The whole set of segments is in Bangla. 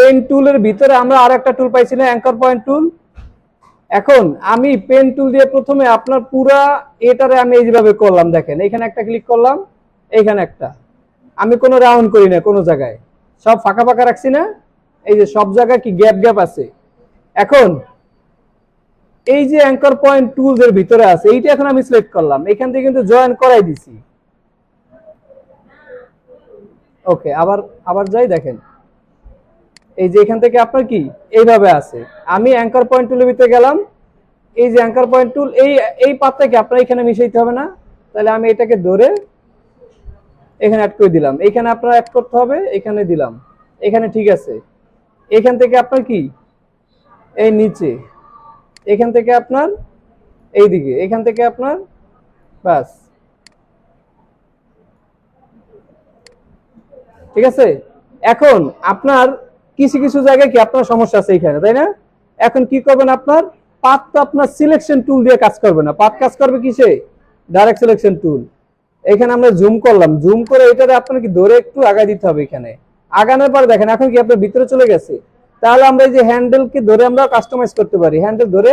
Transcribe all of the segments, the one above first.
পেন টুলের ভিতরে আমরা আরেকটা টুল পাইছি না, অ্যাঙ্কর পয়েন্ট টুল। এখন আমি পেন টুল দিয়ে প্রথমে আপনার পুরা এটারে আমি এইভাবে করলাম, দেখেন এখানে একটা ক্লিক করলাম, এইখানে একটা, আমি কোনো রাউন্ড করি না, কোনো জায়গায় সব ফাঁকা ফাঁকা রাখছি না, এই যে সব জায়গায় কি গ্যাপ গ্যাপ আছে। এখন এই যে অ্যাঙ্কর পয়েন্ট টুলস এর ভিতরে আছে, এইটা এখন আমি সিলেক্ট করলাম, এখান থেকে কিন্তু জয়েন করাই দিছি। ওকে, আবার আবার যাই, দেখেন এই যে এখান থেকে আপনার কি এইভাবে আছে, আমি অ্যাঙ্কর পয়েন্ট টুলের ভিতরে গেলাম, এই যে অ্যাঙ্কর পয়েন্ট টুল, এই পাতটাকে আপনার এখানে মিশাইতে হবে না, তাহলে আমি এটাকে ধরে এখানে অ্যাড করে দিলাম, এখানে আপনার অ্যাড করতে হবে, এখানে দিলাম, এখানে ঠিক আছে। এখান থেকে আপনার কি এই নিচে, এখান থেকে আপনার এই দিকে, এখান থেকে আপনার বাস, ঠিক আছে। এখন আপনার কিছু কিছু জায়গায় কি আপনার সমস্যা আছে এখানে, তাই না? এখন কি করবেন, আপনার পাথ তো আপনার সিলেকশন টুল দিয়ে কাজ করবে না, পাথ কাজ করবে কিসে, ডাইরেক্ট সিলেকশন টুল। এখানে আমরা জুম করলাম, জুম করে এটারে আপনার কি ধরে একটু আগায় দিতে হবে, এখানে আগানোর পর দেখেন এখন কি আপনার ভিতরে চলে গেছে। তাহলে আমরা এই যে হ্যান্ডেলকে ধরে আমরা কাস্টমাইজ করতে পারি, হ্যান্ডেল ধরে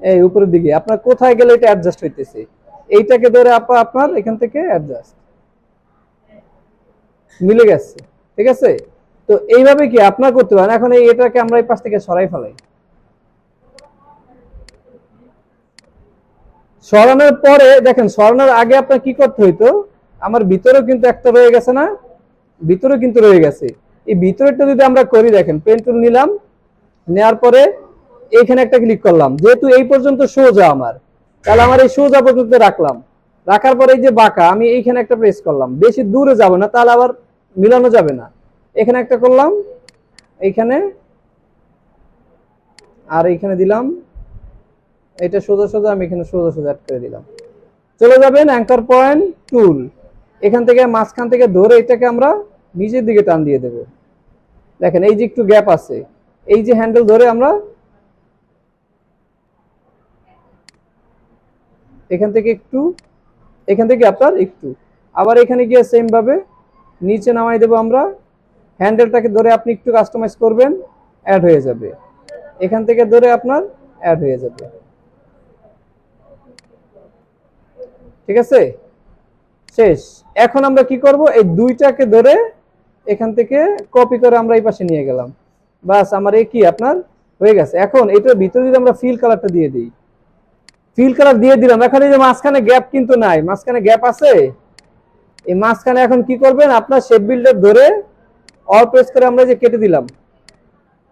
এই উপরের দিকে আপনার কোথায় গেলে এটা অ্যাডজাস্ট হইতেছে, এইটাকে ধরে আপনার এখান থেকে অ্যাডজাস্ট মিলে গেছে, ঠিক আছে। তো এইভাবে কি আপনার করতে পারেন। এখন এটাকে আমরা এই পাশ থেকে সরাই ফেলাই, সরানোর পরে দেখেন, সরানোর আগে আপনার কি করতে হইতো, আমার ভিতরেও কিন্তু একটা রয়ে গেছে না, ভিতরেও কিন্তু রয়ে গেছে, এই ভিতরেরটা যদি আমরা করি, দেখেন পেন টুল নিলাম, নেওয়ার পরে এইখানে একটা ক্লিক করলাম, যেহেতু এই পর্যন্ত সোজা আমার, তাহলে আমার এই সোজা পর্যন্ত রাখলাম, রাখার পরে এই যে বাঁকা, আমি এইখানে একটা প্রেস করলাম, বেশি দূরে যাব না, তাহলে আবার মিলানো যাবে না, এখানে একটা করলাম, এইখানে আর এইখানে দিলাম, এটা সোজা সোজা, আমি এখানে সোজা সোজা অ্যাড করে দিলাম। চলে যাবেন অ্যাঙ্কর পয়েন্ট টুল, এখান থেকে মাঝখান থেকে ধরে এটাকে আমরা নিচের দিকে টান দিয়ে দেব, দেখেন এই যে একটু গ্যাপ আছে, এই যে হ্যান্ডেল ধরে আমরা এখান থেকে একটু, এখান থেকে আপনার একটু, আবার এখানে গিয়ে সেম ভাবে নিচে নামাই দেব আমরা, হ্যান্ডেলটাকে ধরে আপনি একটু কাস্টমাইজ করবেন, অ্যাড হয়ে যাবে, এখান থেকে ধরে আপনার অ্যাড হয়ে যাবে, ঠিক আছে, শেষ। এখন আমরা কি করব, এই দুইটাকে ধরে এখান থেকে কপি করে আমরা এই পাশে নিয়ে গেলাম, বাস আমার এই কি আপনার হয়ে গেছে। এখন এটার ভিতরে যদি আমরা ফিল কালারটা দিয়ে দিই, ফিল কালার দিয়ে দিলাম, এখন এই যে মাঝখানে গ্যাপ কিন্তু নাই, মাঝখানে গ্যাপ আছে, এই মাঝখানে এখন কি করবেন, আপনার শেপ বিল্ডার ধরে অল প্রেস করে আমরা যে কেটে দিলাম,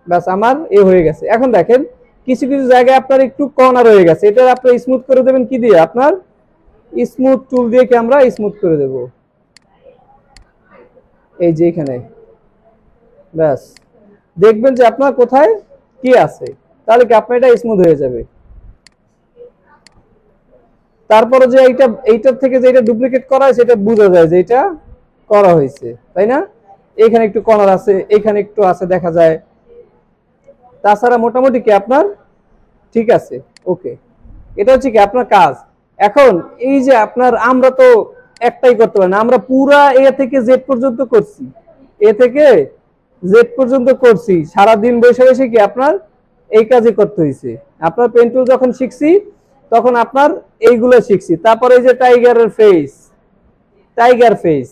বাস আমার এ হয়ে গেছে। এখন দেখেন কিছু কিছু জায়গায় আপনার একটু কর্নার হয়ে গেছে, এটা আপনি স্মুথ করে দেবেন কি দিয়ে, আপনার স্মুথ টুল দিয়ে কি আমরা স্মুথ করে দেব, এই যে এখানে, ব্যাস দেখবেন যে আপনার কোথায় কি আছে, তাহলে কি আপনার এটা স্মুথ হয়ে যাবে। তারপরে যে এইটার থেকে যে এটা ডুপ্লিকেট করা হয় সেটা বোঝা যায় যে এটা করা হয়েছে, তাই না? এখানে একটু কর্নার আছে, এখানে একটু আছে দেখা যায়, তাছাড়া মোটামুটি কি আপনার ঠিক আছে। ওকে, এটা হচ্ছে কি আপনার কাজ। এখন এই যে আপনার, আমরা তো একটাই করতে পারি না, আমরা পুরা এ থেকে জেড পর্যন্ত করছি, এ থেকে জেড পর্যন্ত করছি, সারাদিন বসে বসে কি আপনার এই কাজই করতে হয়েছে। আপনার পেন টুল যখন শিখছি তখন আপনার এইগুলো শিখছি, তারপরে এই যে টাইগারের ফেস, টাইগার ফেস,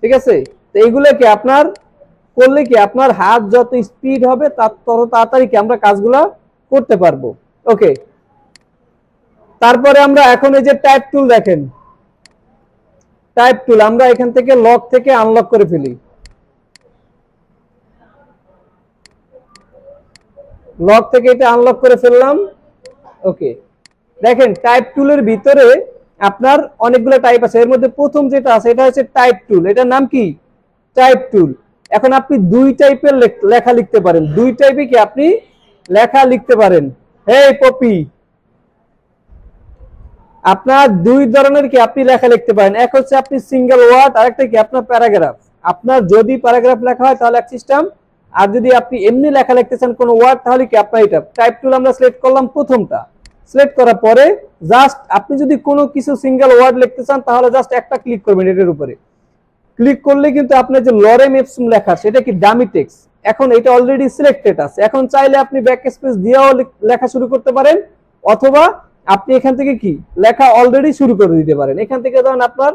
ঠিক আছে। তো এইগুলো কি আপনার করলে কি আপনার হাত যত স্পিড হবে তত তাড়াতাড়ি কি আমরা কাজগুলো করতে পারবো। ওকে, তারপরে আমরা এখন এই যে টাইপ টুল, দেখেন টাইপ টুল আমরা এখান থেকে লক থেকে আনলক করে ফেলি, লক থেকে এটা আনলক করে ফেললাম। ওকে, দেখেন টাইপ টুলের ভিতরে আপনার অনেকগুলো টাইপ আছে, এর মধ্যে প্রথম যেটা আছে এটা হচ্ছে টাইপ টুল, এটার নাম কি টাইপ টুল। এখন আপনি দুই টাইপের লেখা লিখতে পারেন, দুই টাইপে কি আপনি লেখা লিখতে পারেন। হেই পপি, আপনার দুই ধরনের কি আপনি লেখা লিখতে পারেন, এক হচ্ছে আপনি সিঙ্গেল ওয়ার্ড, আরেকটা কি আপনার প্যারাগ্রাফ। আপনার যদি প্যারাগ্রাফ লেখা হয় তাহলে এক সিস্টেম, আর যদি আপনি এমনি লেখা লিখতে চান কোনো ওয়ার্ড তাহলে কি আপনার এটা টাইপ টুল আমরা সিলেক্ট করলাম। প্রথমটা সিলেক্ট করার পরে জাস্ট আপনি যদি কোনো কিছু সিঙ্গেল ওয়ার্ড লিখতে চান তাহলে জাস্ট একটা ক্লিক করবেন, এটার উপরে ক্লিক করলে কিন্তু আপনার যে লরেম এপসুম লেখা সেটা কি ডামি টেক্সট, এখন এটা অলরেডি সিলেক্টেড আছে, এখন চাইলে আপনি ব্যাক স্পেস দিয়েও লেখা শুরু করতে পারেন, অথবা আপনি এখান থেকে কি লেখা অলরেডি শুরু করে দিতে পারেন। এখান থেকে ধরুন আপনার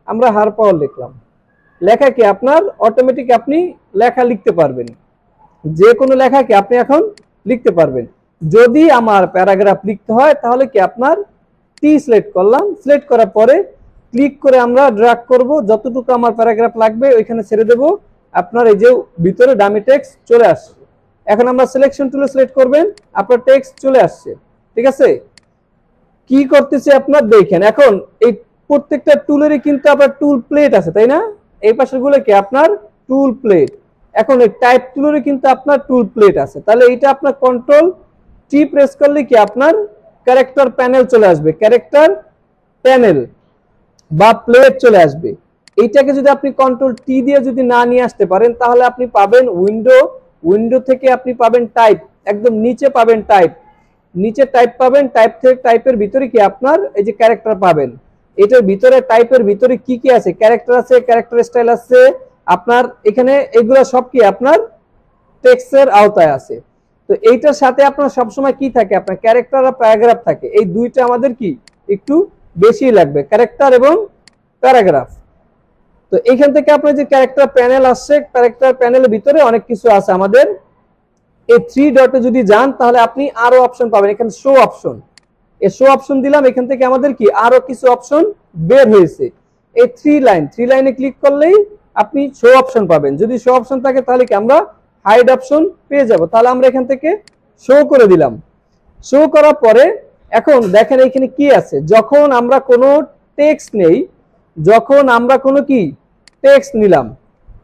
আমরা হার পাওয়ার লিখলাম, লেখা কি আপনার অটোমেটিক আপনি লেখা লিখতে পারবেন, যে কোনো লেখা কি আপনি এখন লিখতে পারবেন। যদি আমার প্যারাগ্রাফ লিখতে হয় তাহলে কি আপনার টি সিলেক্ট করলাম, সিলেক্ট করার পরে ক্লিক করে আমরা ড্র্যাগ করব, যতটুকু আমার প্যারাগ্রাফ লাগবে ওইখানে ছেড়ে দেব, আপনার এই যে ভিতরে ডামি টেক্সট চলে আসছে। এখন আমরা সিলেকশন টুলে সিলেক্ট করবেন, আপনার টেক্সট চলে আসছে। ঠিক আছে, কি করতেছে আপনার দেখেন, এখন এই প্রত্যেকটা টুলেরই কিন্তু আপনার টুল প্লেট আছে, তাই না? এই পাশের গুলো কি আপনার টুল প্লেট। এখন এই টাইপ টুলেরই কিন্তু আপনার টুল প্লেট আছে, তাহলে এইটা আপনার কন্ট্রোল টি প্রেস করলে কি আপনার ক্যারেক্টার প্যানেল চলে আসবে, ক্যারেক্টার প্যানেল বা প্লেট চলে আসবে। এইটাকে যদি আপনি কন্ট্রোল টি দিয়ে যদি না নিয়ে আসতে পারেন তাহলে আপনি পাবেন উইন্ডো, উইন্ডো থেকে আপনি পাবেন টাইপ, একদম নিচে পাবেন টাইপ, নিচে টাইপ পাবেন, টাইপ থেকে টাইপের ভিতরে কি আপনার এই যে ক্যারেক্টার পাবেন। এটার ভিতরে টাইপের ভিতরে কি কি আছে, ক্যারেক্টার আছে, ক্যারেক্টার স্টাইল আছে আপনার, এখানে এগুলো সব কি আপনার টেক্সটের আওতায় আছে। তো এইটার সাথে আপনার সবসময় কি থাকে, আপনার ক্যারেক্টার আর প্যারাগ্রাফ থাকে, এই দুইটা আমাদের কি একটু বেশি লাগবে, ক্যারেক্টার এবং প্যারাগ্রাফ। তো এইখান থেকে আপনার যে ক্যারেক্টার প্যানেল আসছে, ক্যারেক্টার প্যানেলের ভিতরে অনেক কিছু আছে আমাদের। এই থ্রি ডটে যদি যান তাহলে আপনি আরো অপশন পাবেন, এখানে শো অপশন, এই শো অপশন দিলাম, এখান থেকে আমাদের কি আরো কিছু অপশন বের হয়েছে। এই থ্রি লাইনে ক্লিক করলেই আপনি শো অপশন পাবেন। যদি শো অপশন থাকে তাহলে কি আমরা হাইড অপশন পেয়ে যাব, তাহলে আমরা এখান থেকে শো করে দিলাম। শো করার পরে এখন দেখেন এখানে কি আছে, যখন আমরা কোনো টেক্সট নেই, যখন আমরা কোনো কি টেক্সট নিলাম,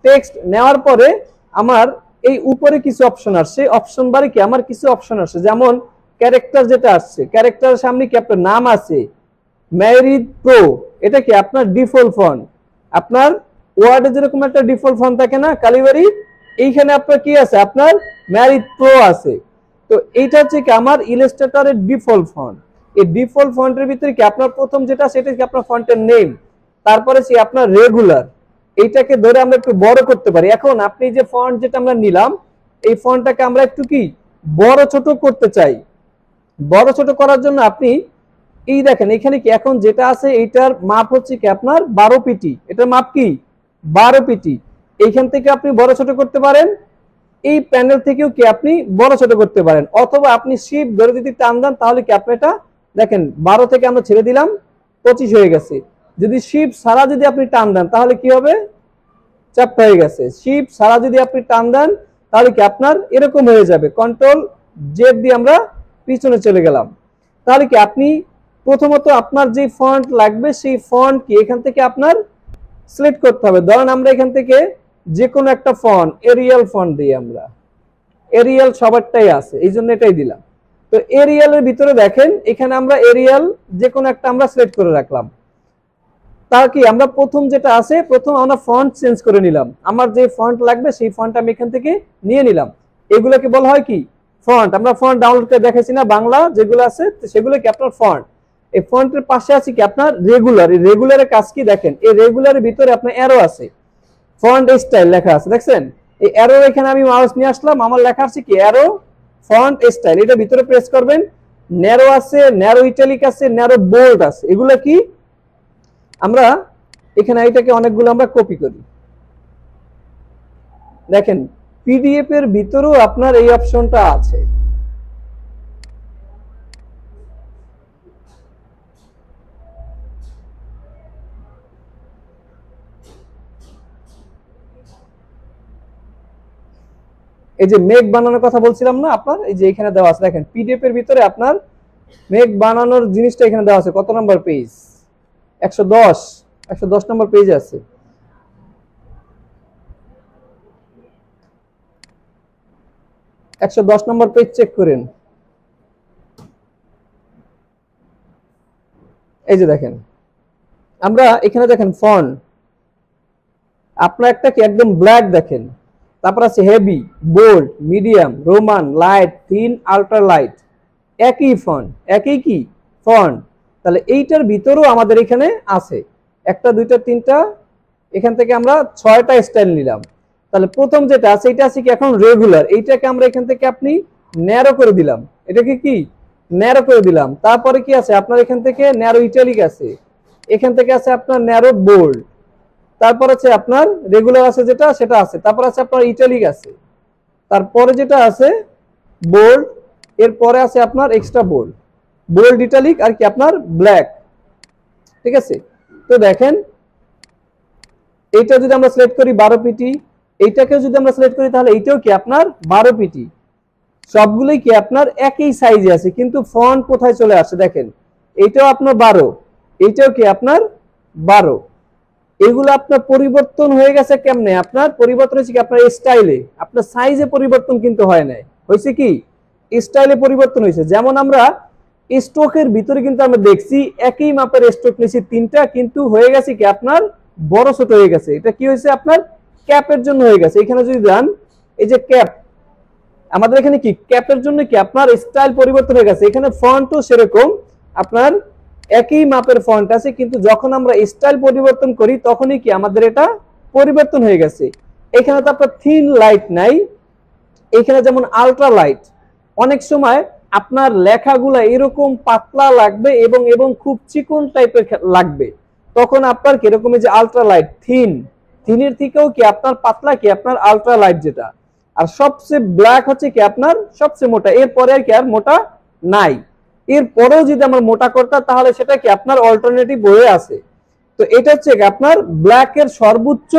টেক্সট নেওয়ার পরে আমার এই উপরে কিছু অপশন আসছে, অপশন বারে কি আমার কিছু অপশন আসছে, যেমন ক্যারেক্টার যেটা আসছে, ক্যারেক্টারের সামনে কি আপনার নাম আছে ম্যারিড প্রো, এটা কি আপনার ডিফল্ট ফন্ট, আপনার ওয়ার্ডে যেরকম একটা ডিফল্ট ফন্ট থাকে না কালিবারি, এইখানে আপনার কি আছে আপনার ম্যারিড প্রো আছে। তো এইটা হচ্ছে কি আমার ইলাস্ট্রেটরের ডিফল্ট ফন্ট। এই ডিফল্ট ফন্টের ভিতরে কি আপনার প্রথম যেটা সেটা কি আপনার ফন্টের নেম, তারপরে সে আপনার রেগুলার, এইটাকে ধরে আমরা একটু বড় করতে পারি। এখন আপনি যে ফন্ট যেটা আমরা নিলাম এই ফন্টটাকে আমরা একটু কি বড় ছোট করতে চাই, বড় ছোট করার জন্য আপনি এই দেখেন এখানে কি এখন যেটা আছে এইটার মাপ হচ্ছে কি আপনার 12 পিটি, এটার মাপ কি 12 পিটি। এইখান থেকে আপনি বড় ছোট করতে পারেন, এই প্যানেল থেকেও কি আপনি বড় ছোট করতে পারেন, অথবা আপনি শিফট ধরে যদি টান দেন তাহলে কি আপনি এটা দেখেন 12 থেকে আমরা ছেড়ে দিলাম 25 হয়ে গেছে। যদি শিফট সারা যদি আপনি টান দেন তাহলে কি হবে, চ্যাপ্টা হয়ে গেছে। শিফট সারা যদি আপনি টান দেন তাহলে কি আপনার এরকম হয়ে যাবে। কন্ট্রোল জেড দিয়ে আমরা পিছনে চলে গেলাম, তাহলে কি আপনি প্রথমত আপনার যে ফন্ট লাগবে সেই ফন্ট কি এখান থেকে আপনার সিলেক্ট করতে হবে। ধরেন আমরা এখান থেকে যে কোনো একটা ফন্ট, এরিয়াল ফন্ট দিই আমরা, এরিয়াল সবারটাই আছে এই জন্য এটাই দিলাম। তো এরিয়ালের ভিতরে দেখেন এখানে আমরা এরিয়াল যে কোনো একটা আমরা সিলেক্ট করে রাখলাম, তার কি আমরা প্রথম যেটা আছে প্রথম আমরা ফন্ট চেঞ্জ করে নিলাম, আমার যে ফন্ট লাগবে সেই ফন্ট আমি এখান থেকে নিয়ে নিলাম। এগুলোকে বলা হয় কি ফন্ট। আমরা ফন্ট ডাউনলোড করে দেখাইছি না বাংলা যেগুলো আছে সেগুলো কি আপনার ফন্ট। এই ফন্টের পাশে আছে কি আপনার রেগুলার, এই রেগুলারের কাজ কি দেখেন, এই রেগুলারের ভিতরে আপনার অ্যারো আছে, ফন্ট স্টাইল লেখা আছে দেখছেন, এই অ্যারো এখানে আমি মাউস নিয়ে আসলাম, আমার লেখা আছে কি অ্যারো ফন্ট স্টাইল, এটা ভিতরে প্রেস করবেন। ন্যারো আছে, ন্যারো ইটালিক আছে, ন্যারো বোল্ড আছে, এগুলো কি আমরা এখানে এটাকে অনেকগুলো আমরা কপি করি। দেখেন পিডিএফ এর ভিতরেও আপনার এই অপশনটা আছে। এই যে মেঘ বানানোর কথা বলছিলাম না আপনার, এই যে এখানে দেওয়া আছে দেখেন পিডিএফ এর ভিতরে আপনার মেঘ বানানোর জিনিসটা এখানে দেওয়া আছে। কত নম্বর পেজ, 110 নম্বর পেজ আছে। একশো 10 নম্বর পেজ চেক করেন। এই যে দেখেন আমরা এখানে দেখেন ফন্ট আপনার একটা কি একদম ব্ল্যাক দেখেন, তারপর আছে heavy, bold, medium, roman, light, thin, ultra light, একই ফন্ট, একই কি ফন্ট। তাহলে এইটার ভিতরেও আমাদের এখানে আছে একটা দুইটা তিনটা, এখান থেকে আমরা 6টা স্টাইল নিলাম। তাহলে প্রথম যেটা আছে এটা আছে কি এখন রেগুলার, এইটাকে আমরা এখান থেকে আপনি ন্যারো করে দিলাম, এটাকে কি ন্যারো করে দিলাম। তারপরে কি আছে আপনার এখান থেকে ন্যারো ইটালিক আছে, এখান থেকে আছে আপনার ন্যারো বোল্ড, তারপর আছে আপনার রেগুলার আছে যেটা সেটা আছে, তারপর আছে আপনার ইটালিক আছে, তারপরে যেটা আছে বোল্ড, এরপরে আছে আপনার এক্সট্রা বোল্ড, বোল্ড ইটালিক আর কি আপনার ব্ল্যাক। ঠিক আছে, তো দেখেন এইটা যদি আমরা সিলেক্ট করি 12 পিটি, এইটাকেও যদি আমরা সিলেক্ট করি তাহলে এইটাও কি আপনার 12 পিটি, সবগুলোই কি আপনার একই সাইজে আছে, কিন্তু ফন্ট কোথায় চলে আসছে দেখেন, এইটাও আপনার 12, এইটাও কি আপনার 12। এগুলো আপনার পরিবর্তন হয়ে গেছে কেমনে, আপনার পরিবর্তন হয়েছে কি আপনার স্টাইলে, আপনার সাইজে পরিবর্তন কিন্তু হয় নাই, হয়েছে কি স্টাইলে পরিবর্তন হয়েছে। যেমন আমরা স্ট্রোকের ভিতরে কিন্তু আমরা দেখছি একই মাপের স্ট্রোক নিয়েছি তিনটা, কিন্তু হয়ে গেছে কি আপনার বড় ছোট হয়ে গেছে। এটা কি হয়েছে আপনার ক্যাপের জন্য হয়ে গেছে। এখানে যদি দেন এই যে ক্যাপ, আমাদের এখানে কি ক্যাপের জন্য কি আপনার স্টাইল পরিবর্তন হয়ে গেছে। এখানে ফন্টও সেরকম আপনার একই মাপের ফন্ট আছে, কিন্তু যখন আমরা স্টাইল পরিবর্তন করি তখনই কি আমাদের এটা পরিবর্তন হয়ে গেছে। এখানে তো আপনার থিন লাইট নাই, এখানে যেমন আলট্রা লাইট। অনেক সময় আপনার লেখাগুলা এরকম পাতলা লাগবে এবং এবং খুব চিকন টাইপের লাগবে, তখন আপনার কিরকম যে আলট্রা লাইট থিনের থেকেও কি আপনার পাতলা কি আপনার আলট্রা লাইট যেটা, আর সবচেয়ে ব্ল্যাক হচ্ছে কি আপনার সবচেয়ে মোটা, এরপরে আর কি আর মোটা নাই। এরপরেও যদি আমরা মোটা করতাম তাহলে সেটা কি আপনার অল্টারনেটিভ হয়ে আছে। তো এটা হচ্ছে কি আপনার ব্ল্যাক এর সর্বোচ্চ,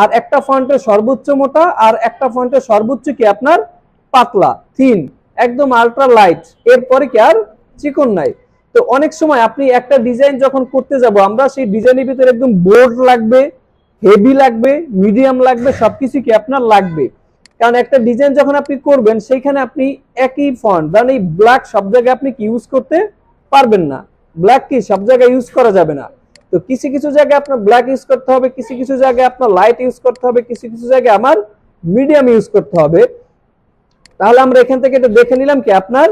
আর একটা ফন্টের সর্বোচ্চ মোটা, আর একটা ফন্টের সর্বোচ্চ কি আপনার পাতলা থিন, একদম আলট্রা লাইট, এরপরে কি আর চিকন নাই। তো অনেক সময় আপনি একটা ডিজাইন যখন করতে যাব আমরা, সেই ডিজাইনের ভিতরে একদম বোল্ড লাগবে, হেভি লাগবে, মিডিয়াম লাগবে, সবকিছু কি আপনার লাগবে। কারণ একটা ডিজাইন যখন আপনি করবেন সেইখানে আপনি একই ফন্ট, কারণ এই ব্ল্যাক সব জায়গায় আপনি কি ইউজ করতে পারবেন না, ব্ল্যাক কি সব জায়গায় ইউজ করা যাবে না। তো কিছু কিছু জায়গায় আপনার ব্ল্যাক ইউজ করতে হবে, কিছু কিছু জায়গায় আপনার লাইট ইউজ করতে হবে, কিছু কিছু জায়গায় আমার মিডিয়াম ইউজ করতে হবে। তাহলে আমরা এখান থেকে এটা দেখে নিলাম কি আপনার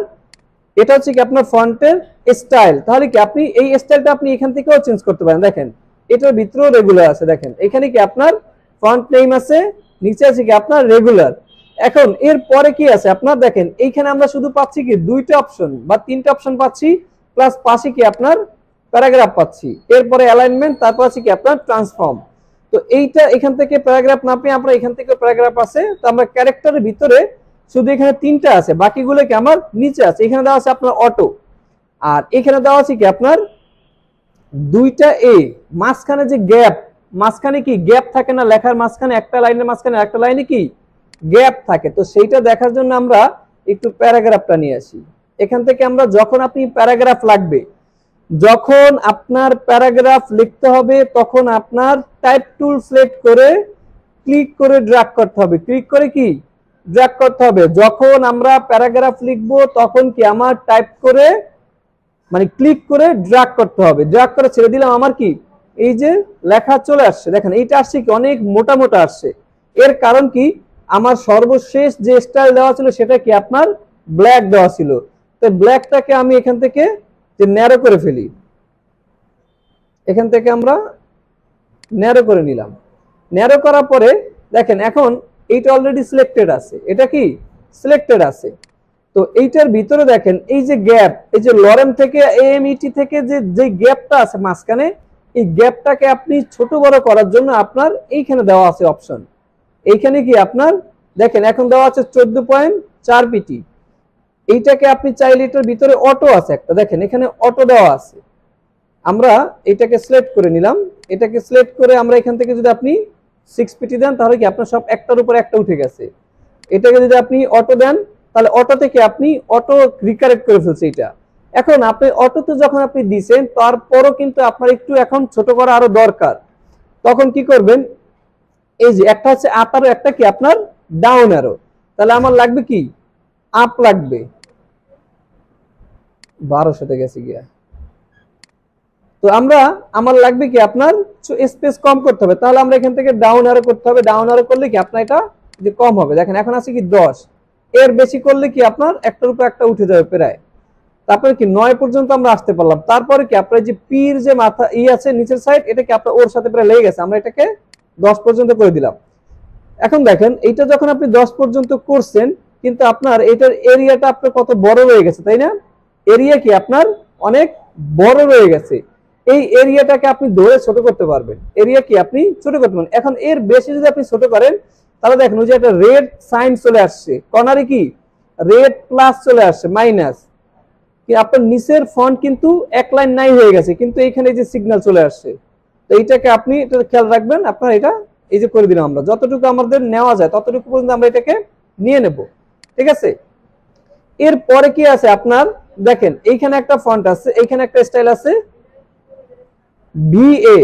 এটা হচ্ছে কি আপনার ফন্টের স্টাইল। তাহলে কি আপনি এই স্টাইলটা আপনি এখান থেকেও চেঞ্জ করতে পারেন। দেখেন এটার ভিতরেও রেগুলার আছে, দেখেন এখানে কি আপনার ফন্ট নেম আছে, নিচে আছে কি আপনার রেগুলার। এখন এর পরে কি আছে আপনার দেখেন, এইখানে আমরা শুধু পাচ্ছি কি দুইটা অপশন বা তিনটা অপশন পাচ্ছি, প্লাস পাশে কি আপনার প্যারাগ্রাফ পাচ্ছি, এরপরে অ্যালাইনমেন্ট, তারপর আছে কি আপনার ট্রান্সফর্ম। তো এইটা এখান থেকে প্যারাগ্রাফ না পেয়ে আমরা এখান থেকে প্যারাগ্রাফ আছে, তো আমরা ক্যারেক্টারের ভিতরে শুধু এখানে তিনটা আছে, বাকিগুলো কি আমার নিচে আছে। এখানে দেওয়া আছে আপনার অটো, আর এখানে দেওয়া আছে কি আপনার দুইটা এ, মাঝখানে যে গ্যাপ, মাঝখানে কি গ্যাপ থাকে না লেখার মাঝখানে, একটা লাইনের মাঝখানে একটা লাইনে কি গ্যাপ থাকে। তো সেইটা দেখার জন্য আমরা একটু প্যারাগ্রাফটা নিয়ে আসি। এখান থেকে আমরা যখন আপনি প্যারাগ্রাফ লাগবে, যখন আপনার প্যারাগ্রাফ লিখতে হবে, তখন আপনার টাইপ টুল সিলেক্ট করে ক্লিক করে ড্র্যাগ করতে হবে, ক্লিক করে কি ড্র্যাগ করতে হবে। যখন আমরা প্যারাগ্রাফ লিখবো তখন কি আমার টাইপ করে মানে ক্লিক করে ড্র্যাগ করতে হবে, ড্র্যাগ করে ছেড়ে দিলাম, আমার কি এই যে লেখা চলে আসছে। দেখেন এইটা আসছে কি অনেক মোটা মোটা আসছে, এর কারণ কি আমার সর্বশেষ যে স্টাইল দেওয়া ছিল সেটা কি আপনার ব্ল্যাক দেওয়া ছিল। তো ব্ল্যাকটাকে আমি এখান থেকে যে ন্যারো করে ফেলি, এখান থেকে আমরা ন্যারো করে নিলাম। ন্যারো করার পরে দেখেন এখন এইটা অলরেডি সিলেক্টেড আছে, এটা কি সিলেক্টেড আছে। তো এইটার ভিতরে দেখেন এই যে গ্যাপ, এই যে লরেম থেকে এএমইটি থেকে যে গ্যাপটা আছে মাঝখানে, এই গ্যাপটাকে আপনি ছোট বড় করার জন্য আপনার এইখানে দেওয়া আছে অপশন। এইখানে কি আপনার দেখেন এখন দেওয়া আছে 14.4 পিটি। এইটাকে আপনি চাইলে এটার ভিতরে অটো আছে একটা, দেখেন এখানে অটো দেওয়া আছে। আমরা এটাকে সিলেক্ট করে নিলাম, এটাকে সিলেক্ট করে আমরা এখান থেকে যদি আপনি 6 পিটি দেন তাহলে কি আপনার সব একটার উপর একটা উঠে গেছে। এটাকে যদি আপনি অটো দেন তাহলে অটো থেকে আপনি অটো রিকারেক্ট করে ফেলছে এটা। এখন আপনি অটোতে যখন আপনি দিছেন তারপরও কিন্তু আপনার একটু এখন ছোট করা আরো দরকার, তখন কি করবেন এই যে একটা হচ্ছে আপ আরো একটা কি আপনার ডাউন অ্যারো, তাহলে আমার লাগবে কি আপ লাগবে 1200 গেছে গিয়া। তো আমার লাগবে কি আপনার স্পেস কম করতে হবে, তাহলে আমরা এখান থেকে ডাউন অ্যারো করতে হবে। ডাউন অ্যারো করলে কি আপনার এটা যে কম হবে, দেখেন এখন আছে কি 10, এর বেশি করলে কি আপনার একটার উপর একটা উঠে যাবে প্রায়। তারপরে কি 9 পর্যন্ত আমরা আসতে পারলাম। তারপরে কি আপনার যে পির যে মাথা আছে নিচের সাইড, এটা কি আপনার ওর সাথে প্রায় লেগে গেছে, আমরা এটাকে 10 পর্যন্ত করে দিলাম। এখন দেখেন এইটা যখন আপনি 10 পর্যন্ত করছেন, কিন্তু আপনার এটার এরিয়াটা আপনার কত বড় রয়ে গেছে, তাই না? এরিয়া কি আপনার অনেক বড় রয়ে গেছে। এই এরিয়াটাকে আপনি ধরে ছোট করতে পারবেন, এরিয়া কি আপনি ছোট করতে পারবেন। এখন এর বেশি যদি আপনি ছোট করেন, তাহলে দেখেন ওই যে একটা রেড সাইন চলে আসছে, কর্নারে কি রেড প্লাস চলে আসছে, মাইনাস, কি আপনার নিচের ফন্ট কিন্তু এক লাইন নাই হয়ে গেছে, কিন্তু এইখানে যে সিগন্যাল চলে আসছে। তো এইটাকে আপনি এটা খেয়াল রাখবেন। আপনার এটা এই যে করে দিলাম, আমরা যতটুকু আমাদের নেওয়া যায় ততটুকু পর্যন্ত আমরা এটাকে নিয়ে নেব, ঠিক আছে? এরপরে কি আছে আপনার, দেখেন এইখানে একটা ফন্ট আছে, এইখানে একটা স্টাইল আছে, BA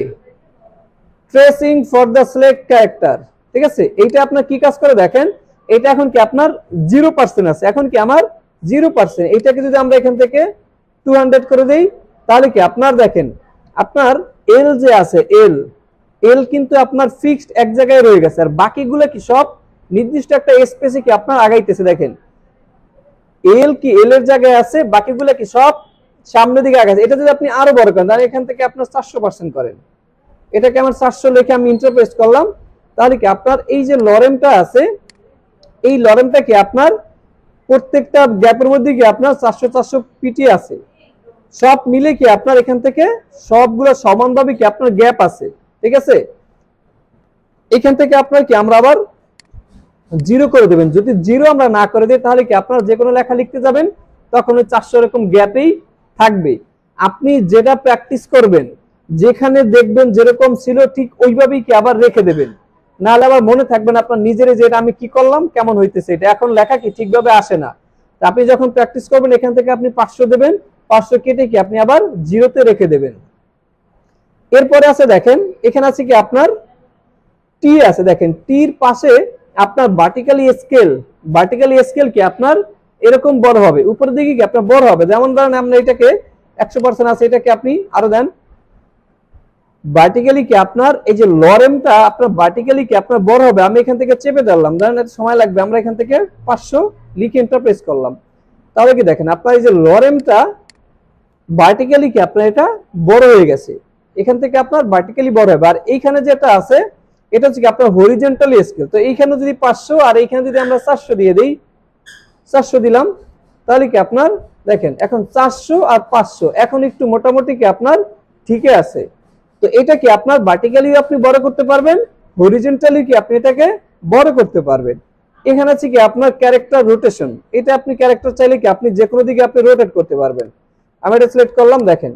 tracing for the select character, ঠিক আছে? এইটা আপনার কি কাজ করে দেখেন, এটা এখন কি আপনার 0% আছে, এখন কি আমার 0%। এইটাকে যদি আমরা এখান থেকে 200 করে দেই, তাহলে কি আপনার দেখেন আপনার এল যে আছে, এল এল কিন্তু আপনার ফিক্সড এক জায়গায় রয়ে গেছে, আর বাকিগুলো কি সব নির্দিষ্ট একটা স্পেসে কি আপনার আগাইতেছে। দেখেন এল কি এল এর জায়গায় আছে, বাকিগুলো কি সব সামনের দিকে আগাচ্ছে। এটা যদি আপনি আরো বড় করেন, তাহলে এখান থেকে আপনার 400% করেন, এটাকে আমার 400 লিখে আমি ইন্টারপ্রেস করলাম, তাহলে কি আপনার এই যে লরেমটা আছে, এই লরেমটা কি আপনার প্রত্যেকটা গ্যাপের মধ্যে কি আপনার 400 পিটি আছে, সব মিলে কি আপনার এখান থেকে সবগুলো সমানভাবে কি আপনার গ্যাপ আছে, ঠিক আছে? এখান থেকে আপনার কি আমরা আবার 0 করে দেবেন। যদি 0 আমরা না করে দিই, তাহলে কি আপনার যে কোনো লেখা লিখতে যাবেন তখন ওই 400 এরকম গ্যাপেই থাকবে। আপনি যেটা প্র্যাকটিস করবেন, যেখানে দেখবেন যেরকম ছিল ঠিক ওইভাবেই কি আবার রেখে দেবেন, নাহলে আবার মনে থাকবেন আপনার নিজের, যে এটা আমি কি করলাম, কেমন হইতেছে, এটা এখন লেখা কি ঠিকভাবে আসে না। আপনি যখন প্র্যাকটিস করবেন, এখান থেকে আপনি 500 দেবেন, 500 কেটে কি আপনি আবার 0-তে রেখে দেবেন। এরপরে আছে দেখেন এখানে আছে কি আপনার টি আছে, দেখেন টির পাশে আপনার ভার্টিক্যালি স্কেল কি আপনার এরকম বড় হবে, উপরের দিকে কি আপনার বড় হবে। যেমন ধরেন আমরা এটাকে 100% আছে, এটাকে আপনি আরো দেন, ভার্টিক্যালি কি আপনার এই যে লরেমটা আপনার ভার্টিক্যালি কি আপনার বড় হবে। আমি এখান থেকে চেপে ধরলাম, ধরেন এটা সময় লাগবে, আমরা এখান থেকে 500 লিখে এন্টার প্রেস করলাম, তাহলে কি দেখেন আপনার এই যে লরেমটা ভার্টিক্যালি কি আপনার এটা বড় হয়ে গেছে, এখান থেকে আপনার ভার্টিক্যালি বড় হবে। আর এইখানে যেটা আছে এটা হচ্ছে কি আপনার হরিজন্টালি স্কেল। তো এইখানে যদি 500 আর এইখানে যদি আমরা 400 দিয়ে দেই, 400 দিলাম, তাহলে কি আপনার দেখেন এখন 400 আর 500 এখন একটু মোটামুটি কি আপনার ঠিকই আছে। তো এটা কি আপনার ভার্টিক্যালি আপনি বড় করতে পারবেন, হরিজন্টালি কি আপনি এটাকে বড় করতে পারবেন। এখানে আছে কি আপনার ক্যারেক্টার রোটেশন, এটা আপনি ক্যারেক্টার চাইলে কি আপনি যে কোনো দিকে আপনি রোটেট করতে পারবেন। আমি এটা সিলেক্ট করলাম, দেখেন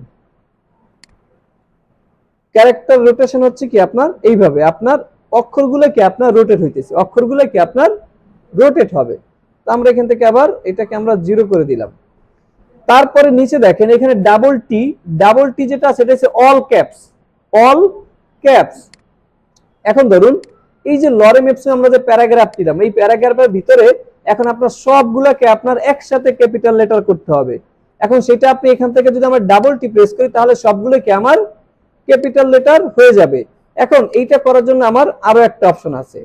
ক্যারেক্টার রোটেশন হচ্ছে কি আপনার এইভাবে আপনার অক্ষরগুলো কি আপনার রোটেট হইতেছে, অক্ষরগুলো কি আপনার রোটেট হবে। তো আমরা এখান থেকে আবার এটাকে আমরা 0 করে দিলাম। তারপরে নিচে দেখেন এখানে ডাবল টি যেটা আছে এটা হচ্ছে অল ক্যাপস। এখন ধরুন এই যে লরেম এপসে আমরা যে প্যারাগ্রাফ দিলাম, এই প্যারাগ্রাফের ভিতরে এখন আপনার সবগুলোকে আপনার একসাথে ক্যাপিটাল লেটার করতে হবে। এখন সেটা আপনি এখান থেকে যদি আমরা ডাবল টি প্রেস করি, তাহলে সবগুলো কি আমার ক্যাপিটাল লেটার হয়ে যাবে। এখন এইটা করার জন্য আমার আরো একটা অপশন আছে,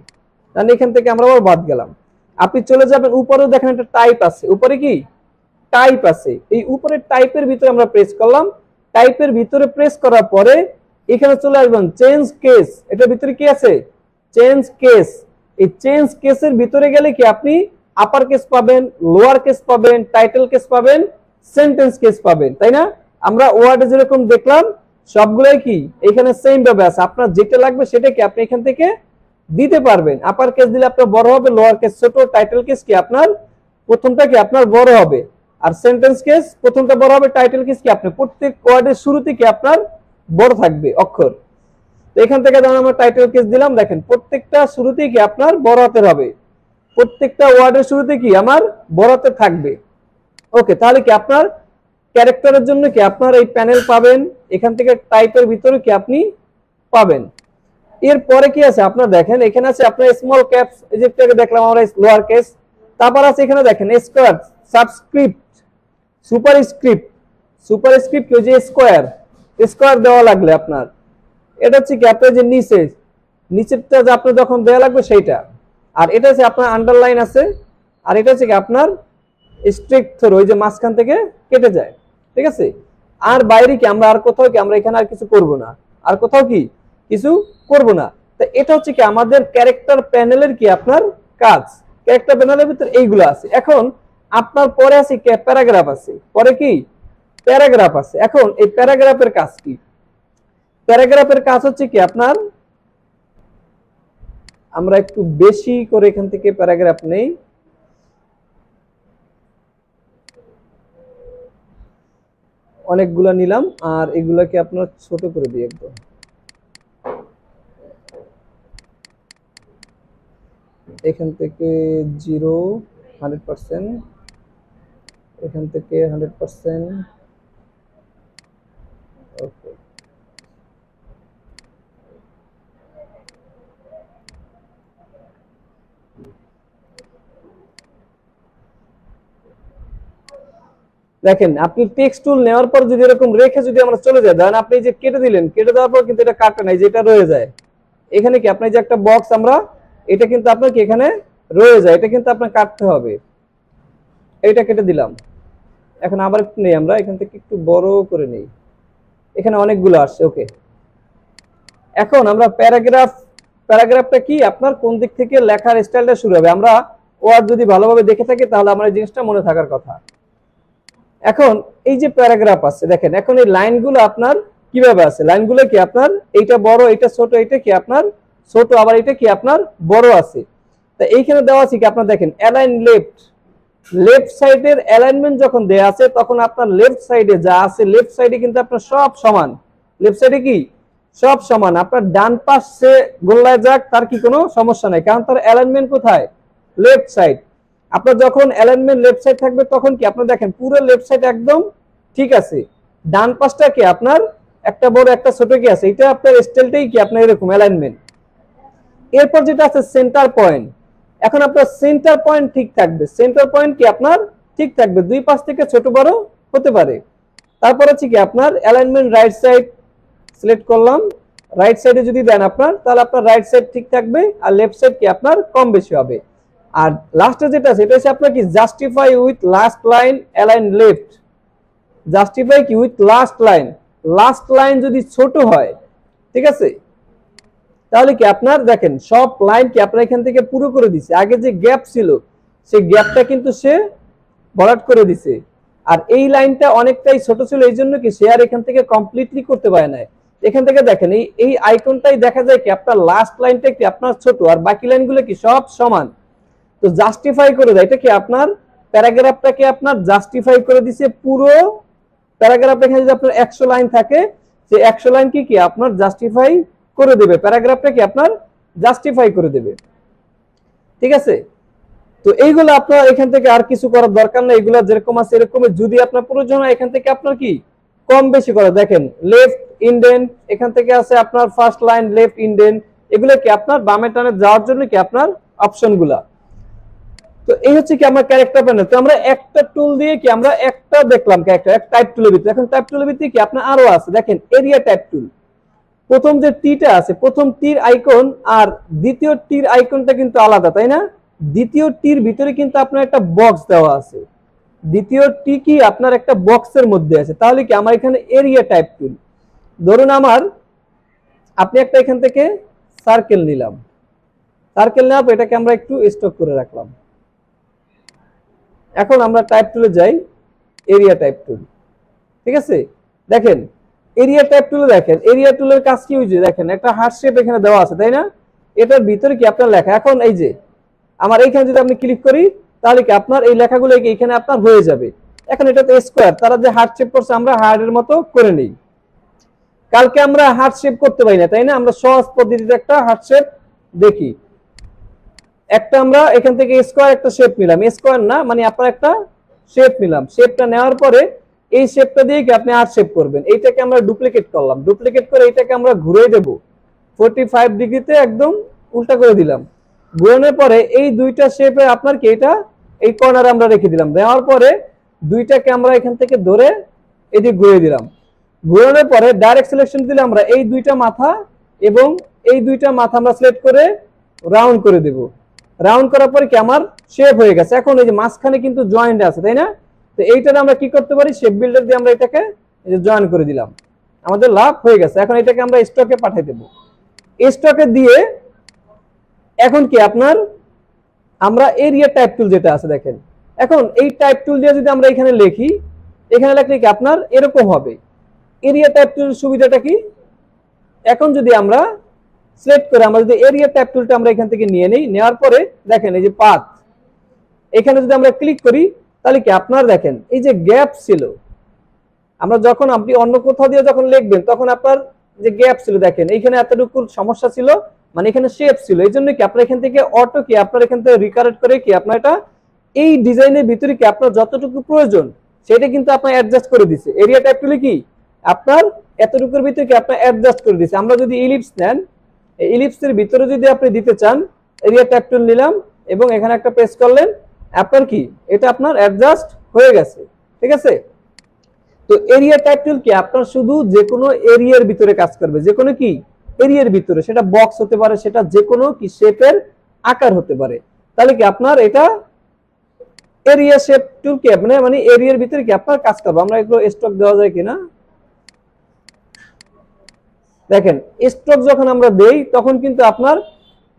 তাহলে এখান থেকে আমরা আবার বাদ গেলাম। আপনি চলে যাবেন উপরেও, দেখেন একটা টাইপ আছে, উপরে কি টাইপ আছে, এই উপরে টাইপের ভিতরে আমরা প্রেস করলাম, টাইপের ভিতরে প্রেস করার পরে এখানে চলে আসবেন চেঞ্জ কেস, এটার ভিতরে কি আছে চেঞ্জ কেস। এই চেঞ্জ কেসের ভিতরে গেলে কি আপনি আপার কেস পাবেন, লোয়ার কেস পাবেন, টাইটেল কেস পাবেন, সেন্টেন্স কেস পাবেন, তাই না? আমরা ওয়ার্ডে যেরকম দেখলাম সবগুলাই কি এখানে সেম ভাবে আছে, আপনার যেটা লাগবে সেটা কি আপনি এখান থেকে দিতে পারবেন। আপার কেস দিলে আপনার বড় হবে, লোয়ার কেস ছোট, টাইটেল কেস কি আপনার প্রথমটা কি আপনার বড় হবে, আর সেন্টেন্স কেস প্রথমটা বড় হবে, টাইটেল কেস কি আপনি প্রত্যেক ওয়ার্ডের শুরুতে কি আপনার বড় থাকবে অক্ষর। তো এখান থেকে যখন আমরা টাইটেল কেস দিলাম, দেখেন প্রত্যেকটা শুরুতে কি আপনার বড় হাতের হবে, প্রত্যেকটা ওয়ার্ডের শুরুতে কি আমার বড় হাতের থাকবে। ওকে, তাহলে কি আপনার ক্যারেক্টারের জন্য কি আপনার এই প্যানেল পাবেন, এখান থেকে টাইপের ভিতরে কি আপনি পাবেন। এরপরে কি আছে আপনার দেখেন এখানে আছে আপনার স্মল ক্যাপস, এই যেটাকে দেখলাম আমরা লোয়ার কেস। তারপর আছে এখানে দেখেন স্কয়ার, সাবস্ক্রিপ্ট, সুপারস্ক্রিপ্ট ওই যে স্কয়ার দেওয়া লাগলে আপনার এটা হচ্ছে কি আপনার যে নিচেরটা যে আপনার যখন দেওয়া লাগবে সেইটা। আর এটা হচ্ছে আপনার আন্ডারলাইন আছে, আর এটা হচ্ছে কি আপনার স্ট্রিক্ট থ্রো, ওই যে মাঝখান থেকে কেটে যায়, ঠিক আছে? আর বাইরে কি আমরা আর কোথাও কি আমরা এখানে আর কিছু করব না, আর কোথাও কি কিছু করব না। তো এটা হচ্ছে কি আমাদের ক্যারেক্টার প্যানেলের কি আপনার কাজ। ক্যারেক্টার প্যানেলের ভিতর এইগুলো আছে। এখন আপনার পরে আছে কি প্যারাগ্রাফ আছে, পরে কি প্যারাগ্রাফ আছে। এখন এই প্যারাগ্রাফের কাজ কি? প্যারাগ্রাফের কাজ হচ্ছে কি আপনার, আমরা একটু বেশি করে এখান থেকে প্যারাগ্রাফ নেই। অনেকগুলা নিলাম আর এগুলাকে আপনার ছোট করে দিই একদম। এখান থেকে 0 100%, এখান থেকে 100%। ওকে, দেখেন আপনি টেক্সট টুল নেওয়ার পর যদি এরকম রেখে যদি আমরা চলে যাই, ধরেন আপনি যে কেটে দিলেন, কেটে দেওয়ার পর কিন্তু এটা কাটে নাই, যেটা রয়ে যায় এখানে কি আপনার যে একটা বক্স আমরা, এটা কিন্তু আপনার কি এখানে রয়ে যায়, এটা কিন্তু আপনার কাটতে হবে। এইটা কেটে দিলাম। এখন আবার একটু নেই, আমরা এখান থেকে একটু বড় করে নেই, এখানে অনেকগুলো আসছে। ওকে, এখন আমরা প্যারাগ্রাফটা কি আপনার কোন দিক থেকে লেখার স্টাইলটা শুরু হবে, আমরা ওয়ার্ড যদি ভালোভাবে দেখে থাকি তাহলে আমার এই জিনিসটা মনে থাকার কথা। এখন এই যে প্যারাগ্রাফ আছে দেখেন, এখন এই লাইনগুলো আপনার কিভাবে আছে, লাইনগুলো কি আপনার এইটা বড়, এইটা ছোট, এটা কি আপনার ছোট, আবার এটা কি আপনার বড় আছে। তা এইখানে দেওয়া আছে কি আপনার দেখেন অ্যালাইন লেফট, লেফট সাইডের অ্যালাইনমেন্ট যখন দেয়া আছে তখন আপনার লেফট সাইডে যা আছে, লেফট সাইডে কিন্তু আপনার সব সমান, লেফট সাইডে কি সব সমান। আপনার ডান পাশে গোল্লায় যাক তার কি কোনো সমস্যা নাই, কারণ তার অ্যালাইনমেন্ট কোথায়, লেফট সাইড। আপনার যখন অ্যালাইনমেন্ট লেফট সাইড থাকবে তখন কি আপনার দেখেন পুরো লেফট সাইড একদম ঠিক আছে, ডান পাশটা কি আপনার একটা বড় একটা ছোট কি আছে, এটা আপনার স্টাইলটাই কি আপনার এরকম অ্যালাইনমেন্ট। এরপর যেটা আছে সেন্টার পয়েন্ট, এখন আপনার সেন্টার পয়েন্ট ঠিক থাকবে, সেন্টার পয়েন্ট কি আপনার ঠিক থাকবে, দুই পাশ থেকে ছোট বড় হতে পারে। তারপর হচ্ছে কি আপনার অ্যালাইনমেন্ট রাইট সাইড সিলেক্ট করলাম, রাইট সাইডে যদি দেন আপনার তাহলে আপনার রাইট সাইড ঠিক থাকবে আর লেফট সাইড কি আপনার কম বেশি হবে। আর লাস্টে যেটা সেটা হচ্ছে আপনার কি justify with last line align left, justify কি with last line, last line যদি ছোট হয় ঠিক আছে তাহলে কি আপনার দেখেন সব লাইন কি আপনার এখান থেকে পুরো করে দিছে, আগে যে গ্যাপ ছিল সেই গ্যাপটা কিন্তু সে ভরাট করে দিছে। আর এই লাইনটা অনেকটাই ছোট ছিল, এই জন্য কি সে আর এখান থেকে কমপ্লিটলি করতে পারে না। এখান থেকে দেখেন এই আইকনটাই দেখা যায় কি আপনার লাস্ট লাইনটা কি আপনার ছোট আর বাকি লাইনগুলো কি সব সমান। তো জাস্টিফাই করে দেয়, এটা কি আপনার প্যারাগ্রাফটাকে আপনার জাস্টিফাই করে দিছে পুরো প্যারাগ্রাফ। এখানে যদি আপনার 100 লাইন থাকে, সেই 100 লাইন কি আপনার জাস্টিফাই করে দেবে, প্যারাগ্রাফটা কি আপনার জাস্টিফাই করে দেবে। ঠিক আছে, তো এইগুলো আপনার এখান থেকে আর কিছু করার দরকার নেই, এগুলো যেরকম আছে এরকম। যদি আপনার প্রয়োজন হয় এখান থেকে আপনার কি কম বেশি করে দেখেন লেফট ইন্ডেন্ট, এখান থেকে আছে আপনার ফার্স্ট লাইন লেফট ইন্ডেন্ট, এগুলো কি আপনার বামে টানে যাওয়ার জন্য কি আপনার অপশনগুলা। তো এই হচ্ছে কি আমার ক্যারেক্টার প্যানেল। তো আমরা একটা টুল দিয়ে কি আমরা একটা দেখলাম ক্যারেক্টার, এক টাইপ টুলের ভিতরে। এখন টাইপ টুলের ভিতরে কি আপনার আরো আছে, দেখেন এরিয়া টাইপ টুল। প্রথম যে টিটা আছে, প্রথম টির আইকন আর দ্বিতীয় টির আইকনটা কিন্তু আলাদা, তাই না? দ্বিতীয় টির ভিতরে কিন্তু আপনার একটা বক্স দেওয়া আছে, দ্বিতীয় টি কি আপনার একটা বক্সের মধ্যে আছে। তাহলে কি আমার এখানে এরিয়া টাইপ টুল, ধরুন আমার আপনি একটা এখান থেকে সার্কেল নিলাম, সার্কেল নেওয়ার পর এটাকে আমরা একটু স্টক করে রাখলাম। এখন আমরা টাইপ টুলে যাই, এরিয়া টাইপ টুল। ঠিক আছে, দেখেন এরিয়া টাইপ টুলে দেখেন এরিয়া টুলের কাজ কি হয়েছে, দেখেন একটা হার্ট শেপ এখানে দেওয়া আছে, তাই না? এটার ভিতরে কি আপনার লেখা, এখন এই যে আমার এইখানে যদি আপনি ক্লিক করি তাহলে কি আপনার এই লেখাগুলো এখানে আপনার হয়ে যাবে। এখন এটা তো স্কোয়ার, তারা যে হার্ট শেপ করছে আমরা হার্টের মতো করে নেই। কালকে আমরা হার্ট শেপ করতে পারি না, তাই না? আমরা সহজ পদ্ধতিতে একটা হার্ট শেপ দেখি। একটা আমরা এখান থেকে স্কোয়ার একটা শেপ নিলাম, স্কোয়ার না মানে আপনার একটা শেপ নিলাম, শেপটা নেওয়ার পরে এই শেপটা দিয়ে কি আপনি আর শেপ করবেন, এইটাকে আমরা ডুপ্লিকেট করলাম, ডুপ্লিকেট করে এইটাকে আমরা ঘুরিয়ে দেব 45 ডিগ্রিতে, একদম উল্টা করে দিলাম। ঘুরানোর পরে এই দুইটা শেপে আপনার কি এটা এই কর্নারে আমরা রেখে দিলাম, দেওয়ার পরে দুইটাকে আমরা এখান থেকে ধরে এদিকে ঘুরিয়ে দিলাম। ঘুরানোর পরে ডাইরেক্ট সিলেকশন দিলে আমরা এই দুইটা মাথা এবং এই দুইটা মাথা আমরা সিলেক্ট করে রাউন্ড করে দেব। রাউন্ড করার পরে কি আমার শেপ হয়ে গেছে। এখন এই যে মাঝখানে কিন্তু জয়েন্ট আছে, তাই না? তো এইটাতে আমরা কি করতে পারি, শেপ বিল্ডার দিয়ে আমরা এটাকে জয়েন করে দিলাম, আমাদের লাভ হয়ে গেছে। এখন এটাকে আমরা স্টকে পাঠিয়ে দেব। স্টকে দিয়ে এখন কি আপনার আমরা এরিয়া টাইপ টুল যেটা আছে দেখেন, এখন এই টাইপ টুল দিয়ে যদি আমরা এখানে লিখি, এখানে লিখলে কি আপনার এরকম হবে। এরিয়া টাইপ টুলের সুবিধাটা কি, এখন যদি আমরা সিলেক্ট করে আমরা যদি এরিয়া টাইপ টুলটা আমরা এখান থেকে নিয়ে নেই, নেওয়ার পরে দেখেন এই যে পাথ, এখানে যদি আমরা ক্লিক করি তাহলে কি আপনার দেখেন এই যে গ্যাপ ছিল, আমরা যখন আপনি অন্য কোথাও দিয়ে যখন লিখবেন তখন আপনার যে গ্যাপ ছিল দেখেন এইখানে এতটুকু সমস্যা ছিল, মানে এখানে শেপ ছিল, এই জন্য কি আপনার এখান থেকে অটো কি আপনার এখান থেকে রিকারেক্ট করে কি আপনার এটা এই ডিজাইনের ভিতরে কি আপনার যতটুকু প্রয়োজন সেটা কিন্তু আপনার অ্যাডজাস্ট করে দিছে। এরিয়া টাইপ টুলে কি আপনার এতটুকুর ভিতরে কি আপনার অ্যাডজাস্ট করে দিছে। আমরা যদি ইলিপস নেন, এই ইলিপসের ভিতরে যদি আপনি দিতে চান, এরিয়া টাইপ টুল নিলাম এবং এখানে একটা প্রেস করলেন, আপনার কি এটা আপনার অ্যাডজাস্ট হয়ে গেছে, ঠিক আছে। তো এরিয়া টাইপ টুল কি আপনার শুধু যে কোনো এরিয়ার ভিতরে কাজ করবে, যে কোনো কি এরিয়ার ভিতরে, সেটা বক্স হতে পারে, সেটা যে কোনো কি শেপের আকার হতে পারে। তাহলে কি আপনার এটা এরিয়া শেপ টুল কি মানে এরিয়ার ভিতরে কি আপনার কাজ করবে। আমরা এগুলো স্টক দেওয়া যায় কিনা দেখেন, স্টক যখন আমরা দেই তখন কিন্তু আপনার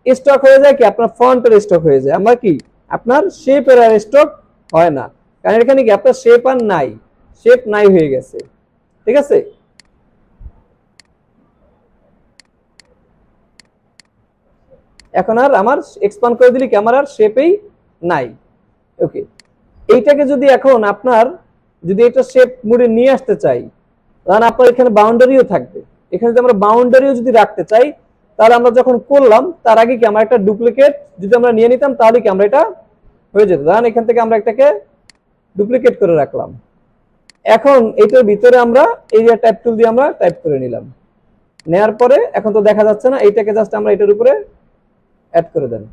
স্টক হয়ে যায় কি আপনার ফন্টের স্টক হয়ে যায়, আমরা কি আপনার শেপের আর স্টক হয় না, কারণ এখানে কি আপনার শেপ আর নাই, শেপ নাই হয়ে গেছে, ঠিক আছে। এখন আর আমার এক্সপান্ড করে দিলে কি আমার আর শেপেই নাই, ওকে। এইটাকে যদি এখন আপনার যদি এটা শেপ মোডে নিয়ে আসতে চাই, তাহলে আপনার এখানে বাউন্ডারিও থাকবে, এখানে যদি আমরা বাউন্ডারিও যদি রাখতে চাই, তাহলে আমরা যখন করলাম তার আগে কি আমরা একটা ডুপ্লিকেট যদি আমরা নিয়ে নিতাম তাহলে কি আমরা এটা হয়ে যেত। ধরেন এখান থেকে আমরা এটাকে ডুপ্লিকেট করে রাখলাম, এখন এটার ভিতরে আমরা এরিয়া টাইপ টুল দিয়ে আমরা টাইপ করে নিলাম, নেয়ার পরে এখন তো দেখা যাচ্ছে না, এইটাকে জাস্ট আমরা এটার উপরে অ্যাড করে দেন।